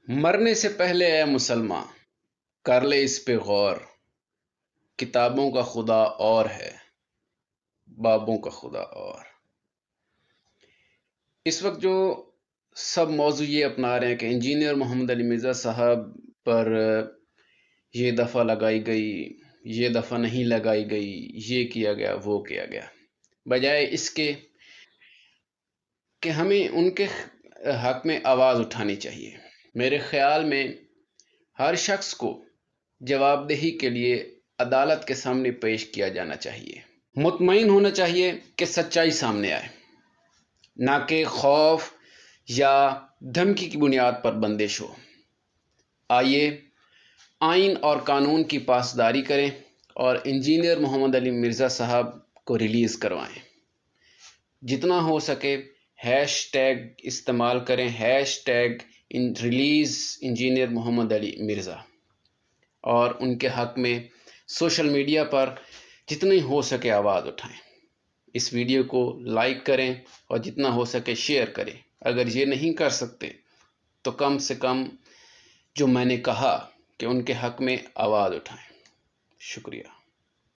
مرنے سے پہلے اے مسلمان کر لے اس پہ غور، کتابوں کا خدا اور ہے، بابوں کا خدا اور۔ اس وقت جو سب موضوع یہ اپنا رہے ہیں کہ انجینئر محمد علی مرزا صاحب پر یہ دفعہ لگائی گئی، یہ دفعہ نہیں لگائی گئی، یہ کیا گیا وہ کیا گیا، بجائے اس کے کہ ہمیں ان کے حق میں آواز اٹھانی چاہیے۔ میرے خیال میں ہر شخص کو جواب دہی کے لیے عدالت کے سامنے پیش کیا جانا چاہیے، مطمئن ہونا چاہیے کہ سچائی سامنے آئے، نہ کہ خوف یا دھمکی کی بنیاد پر بندش ہو۔ آئیے آئین اور قانون کی پاسداری کریں اور انجینئر محمد علی مرزا صاحب کو ریلیز کروائیں۔ جتنا ہو سکے ہیش ٹیگ استعمال کریں، ہیش ٹیگ ریلیز انجینئر محمد علی مرزا، اور ان کے حق میں سوشل میڈیا پر جتنی ہو سکے آواز اٹھائیں۔ اس ویڈیو کو لائک کریں اور جتنا ہو سکے شیئر کریں۔ اگر یہ نہیں کر سکتے تو کم سے کم جو میں نے کہا کہ ان کے حق میں آواز اٹھائیں۔ شکریہ۔